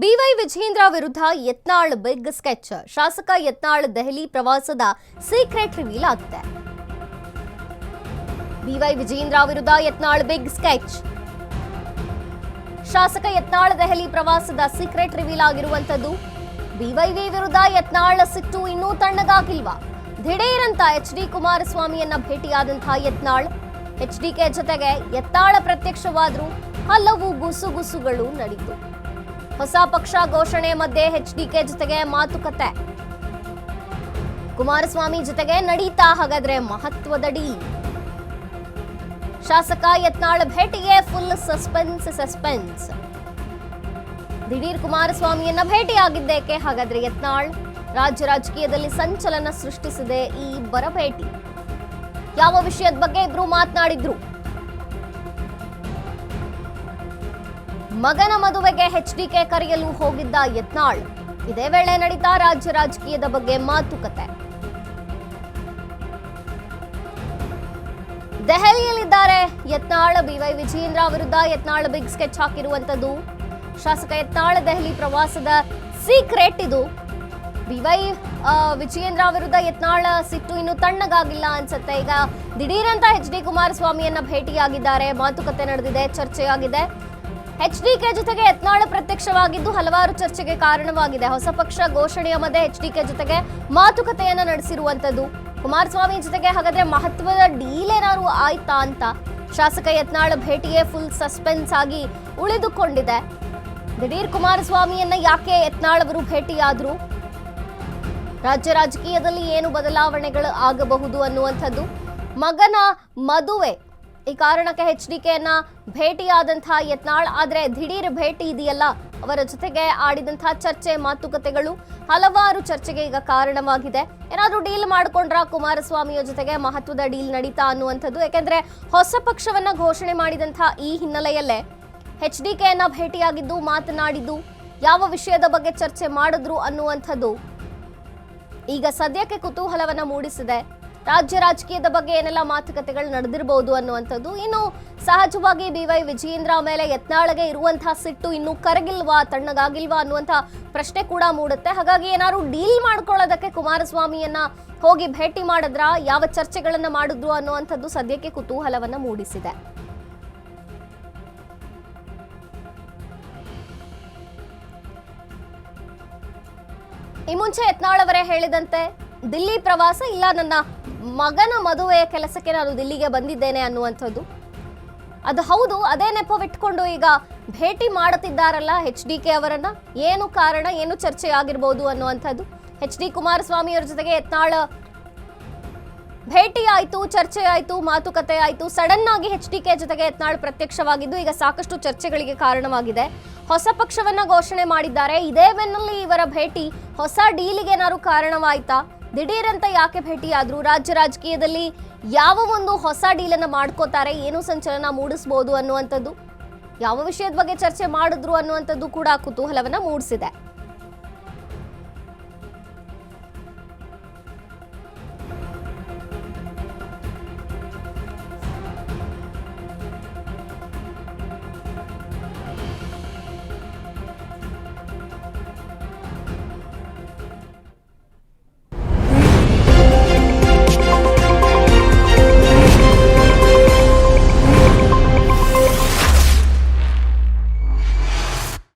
B Y Vijendra ವಿರುದ್ಧ Yatnal big sketch. ಶಾಸಕ ಯತ್ನಾಳ್ ದೆಹಲಿ ಪ್ರವಾಸದ ಸೀಕ್ರೆಟ್ ರಿವೀಲ್ ಆಗಿದೆ. ಬಿವೈ ವಿಜೇಂದ್ರ ವಿರುದ್ಧ ಯತ್ನಾಳ್ ಬಿಗ್ ಸ್ಕೆಚ್. ಶಾಸಕ ಯತ್ನಾಳ್ ದೆಹಲಿ ಪ್ರವಾಸದ ಸೀಕ್ರೆಟ್ ರಿವೀಲ್ ಆಗಿರುವಂತದ್ದು. ಬಿವೈವಿ ವಿರುದ್ಧ ಯತ್ನಾಳ್ ಸಿಟ್ಟು ಇನ್ನೂ ತಣ್ಣಗಾಗಿಲ್ವಾ? ದಿಢೀರಂತ ಎಚ್.ಡಿ. ಕುಮಾರಸ್ವಾಮಿಯನ್ನ ಭೇಟಿಯಾದಂತಹ ಯತ್ನಾಳ್, ಎಚ್ಡಿಕೆ ಜೊತೆಗೆ ಯತ್ನಾಳ್ ಪ್ರತ್ಯಕ್ಷವಾದ್ರು. ಹಲವು ಗುಸುಗುಸುಗಳು ನಡೆಯಿತು. ಹೊಸ ಪಕ್ಷ ಘೋಷಣೆ ಮಧ್ಯೆ ಎಚ್ಡಿಕೆ ಜೊತೆಗೆ ಮಾತುಕತೆ. ಕುಮಾರಸ್ವಾಮಿ ಜೊತೆಗೆ ನಡೀತಾ ಹಾಗಾದ್ರೆ ಮಹತ್ವದ ಡೀಲ್. ಶಾಸಕ ಯತ್ನಾಳ್ ಭೇಟಿಗೆ ಫುಲ್ ಸಸ್ಪೆನ್ಸ್. ದಿಢೀರ್ ಕುಮಾರಸ್ವಾಮಿಯನ್ನ ಭೇಟಿಯಾಗಿದ್ದೇಕೆ? ಹಾಗಾದ್ರೆ ಯತ್ನಾಳ್ ರಾಜ್ಯ ರಾಜಕೀಯದಲ್ಲಿ ಸಂಚಲನ ಸೃಷ್ಟಿಸಿದೆ ಈ ಇಬ್ಬರ ಭೇಟಿ. ಯಾವ ವಿಷಯದ ಬಗ್ಗೆ ಇಬ್ರು ಮಾತನಾಡಿದ್ರು? ಮಗನ ಮದುವೆಗೆ ಎಚ್ಡಿಕೆ ಕರೆಯಲು ಹೋಗಿದ್ದ ಯತ್ನಾಳ್. ಇದೇ ವೇಳೆ ನಡೀತಾ ರಾಜ್ಯ ರಾಜಕೀಯದ ಬಗ್ಗೆ ಮಾತುಕತೆ. ದೆಹಲಿಯಲ್ಲಿದ್ದಾರೆ ಯತ್ನಾಳ್. ಬಿವೈ ವಿಜೇಂದ್ರ ವಿರುದ್ಧ ಯತ್ನಾಳ್ ಬಿಗ್ ಸ್ಕೆಚ್ ಹಾಕಿರುವಂತದ್ದು. ಶಾಸಕ ಯತ್ನಾಳ್ ದೆಹಲಿ ಪ್ರವಾಸದ ಸೀಕ್ರೆಟ್ ಇದು. ಬಿವೈ ವಿಜೇಂದ್ರ ವಿರುದ್ಧ ಯತ್ನಾಳ್ ಸಿಟ್ಟು ಇನ್ನು ತಣ್ಣಗಾಗಿಲ್ಲ ಅನ್ಸುತ್ತೆ. ಈಗ ದಿಢೀರಂತ ಎಚ್.ಡಿ. ಕುಮಾರಸ್ವಾಮಿಯನ್ನ ಭೇಟಿಯಾಗಿದ್ದಾರೆ. ಮಾತುಕತೆ ನಡೆದಿದೆ, ಚರ್ಚೆಯಾಗಿದೆ. ಎಚ್ಡಿಕೆ ಜೊತೆಗೆ ಯತ್ನಾಳ್ ಪ್ರತ್ಯಕ್ಷವಾಗಿದ್ದು ಹಲವಾರು ಚರ್ಚೆಗೆ ಕಾರಣವಾಗಿದೆ. ಹೊಸ ಪಕ್ಷ ಘೋಷಣೆಯ ಮಧ್ಯೆ ಎಚ್ಡಿಕೆ ಜೊತೆಗೆ ಮಾತುಕತೆಯನ್ನ ನಡೆಸಿರುವಂತದ್ದು. ಕುಮಾರಸ್ವಾಮಿ ಜೊತೆಗೆ ಹಾಗಾದ್ರೆ ಮಹತ್ವದ ಡೀಲ್ ಏನಾದ್ರು ಆಯ್ತಾ ಅಂತ ಶಾಸಕ ಯತ್ನಾಳ್ ಭೇಟಿಗೆ ಫುಲ್ ಸಸ್ಪೆನ್ಸ್ ಆಗಿ ಉಳಿದುಕೊಂಡಿದೆ. ದಿಢೀರ್ ಕುಮಾರಸ್ವಾಮಿಯನ್ನ ಯಾಕೆ ಯತ್ನಾಳ್ ಅವರು ಭೇಟಿಯಾದ್ರು? ರಾಜ್ಯ ರಾಜಕೀಯದಲ್ಲಿ ಏನು ಬದಲಾವಣೆಗಳು ಆಗಬಹುದು ಅನ್ನುವಂಥದ್ದು. ಮಗನ ಮದುವೆ ಈ ಕಾರಣಕ್ಕೆ ಎಚ್ಡಿಕೆಯನ್ನ ಭೇಟಿಯಾದಂತಹ ಯತ್ನಾಳ್. ಆದ್ರೆ ದಿಢೀರ್ ಭೇಟಿ ಇದೆಯಲ್ಲ, ಅವರ ಜೊತೆಗೆ ಆಡಿದಂತಹ ಚರ್ಚೆ, ಮಾತುಕತೆಗಳು ಹಲವಾರು ಚರ್ಚೆಗೆ ಈಗ ಕಾರಣವಾಗಿದೆ. ಏನಾದ್ರೂ ಡೀಲ್ ಮಾಡ್ಕೊಂಡ್ರ ಕುಮಾರಸ್ವಾಮಿಯ ಜೊತೆಗೆ ಮಹತ್ವದ ಡೀಲ್ ನಡೀತಾ ಅನ್ನುವಂಥದ್ದು. ಯಾಕೆಂದ್ರೆ ಹೊಸ ಪಕ್ಷವನ್ನ ಘೋಷಣೆ ಮಾಡಿದಂತಹ ಈ ಹಿನ್ನೆಲೆಯಲ್ಲೇ ಎಚ್ಡಿಕೆಯನ್ನ ಭೇಟಿಯಾಗಿದ್ದು, ಮಾತನಾಡಿದ್ದು, ಯಾವ ವಿಷಯದ ಬಗ್ಗೆ ಚರ್ಚೆ ಮಾಡಿದ್ರು ಅನ್ನುವಂಥದ್ದು ಈಗ ಸದ್ಯಕ್ಕೆ ಕುತೂಹಲವನ್ನ ಮೂಡಿಸಿದೆ. ರಾಜ್ಯ ರಾಜಕೀಯದ ಬಗ್ಗೆ ಏನೆಲ್ಲ ಮಾತುಕತೆಗಳು ನಡೆದಿರಬಹುದು ಅನ್ನುವಂಥದ್ದು. ಇನ್ನು ಸಹಜವಾಗಿ ಬಿವೈ ವಿಜೇಂದ್ರ ಮೇಲೆ ಯತ್ನಾಳ್ಗೆ ಇರುವಂತಹ ಸಿಟ್ಟು ಇನ್ನೂ ಕರಗಿಲ್ವಾ, ತಣ್ಣಗಾಗಿಲ್ವಾ ಅನ್ನುವಂತಹ ಪ್ರಶ್ನೆ ಕೂಡ ಮೂಡುತ್ತೆ. ಹಾಗಾಗಿ ಏನಾದ್ರು ಡೀಲ್ ಮಾಡ್ಕೊಳ್ಳೋದಕ್ಕೆ ಕುಮಾರಸ್ವಾಮಿಯನ್ನ ಹೋಗಿ ಭೇಟಿ ಮಾಡಿದ್ರ, ಯಾವ ಚರ್ಚೆಗಳನ್ನ ಮಾಡಿದ್ರು ಅನ್ನುವಂಥದ್ದು ಸದ್ಯಕ್ಕೆ ಕುತೂಹಲವನ್ನ ಮೂಡಿಸಿದೆ. ಈ ಮುಂಚೆ ಯತ್ನಾಳ್ ಅವರೇ ಹೇಳಿದಂತೆ ದಿಲ್ಲಿ ಪ್ರವಾಸ ಇಲ್ಲ, ನನ್ನ ಮಗನ ಮದುವೆಯ ಕೆಲಸಕ್ಕೆ ನಾನು ದಿಲ್ಲಿಗೆ ಬಂದಿದ್ದೇನೆ ಅನ್ನುವಂಥದ್ದು ಅದು ಹೌದು. ಅದೇ ನೆಪವಿಟ್ಕೊಂಡು ಈಗ ಭೇಟಿ ಮಾಡುತ್ತಿದ್ದಾರಲ್ಲ ಎಚ್ಡಿಕೆ ಅವರನ್ನ. ಏನು ಕಾರಣ, ಏನು ಚರ್ಚೆ ಆಗಿರ್ಬೋದು ಅನ್ನುವಂಥದ್ದು. ಎಚ್.ಡಿ. ಕುಮಾರಸ್ವಾಮಿ ಅವರ ಜೊತೆಗೆ ಯತ್ನಾಳ್ ಭೇಟಿ ಆಯ್ತು, ಚರ್ಚೆ ಆಯ್ತು, ಮಾತುಕತೆ ಆಯ್ತು. ಸಡನ್ ಆಗಿ ಎಚ್ಡಿಕೆ ಜೊತೆಗೆ ಯತ್ನಾಳ್ ಪ್ರತ್ಯಕ್ಷವಾಗಿದ್ದು ಈಗ ಸಾಕಷ್ಟು ಚರ್ಚೆಗಳಿಗೆ ಕಾರಣವಾಗಿದೆ. ಹೊಸ ಪಕ್ಷವನ್ನ ಘೋಷಣೆ ಮಾಡಿದ್ದಾರೆ. ಇದೇ ಬೆನ್ನಲ್ಲಿ ಇವರ ಭೇಟಿ ಹೊಸ ಡೀಲಿಗೆ ಏನಾದ್ರು ಕಾರಣವಾಯ್ತಾ? ದಿಢೀರಂತ ಯಾಕೆ ಭೇಟಿಯಾದ್ರು? ರಾಜ್ಯ ರಾಜಕೀಯದಲ್ಲಿ ಯಾವ ಒಂದು ಹೊಸ ಡೀಲನ್ನು ಮಾಡ್ಕೋತಾರೆ, ಏನು ಸಂಚಲನ ಮೂಡಿಸಬಹುದು ಅನ್ನುವಂಥದ್ದು, ಯಾವ ವಿಷಯದ ಬಗ್ಗೆ ಚರ್ಚೆ ಮಾಡಿದ್ರು ಅನ್ನುವಂಥದ್ದು ಕೂಡ ಕುತೂಹಲವನ್ನ ಮೂಡಿಸಿದೆ.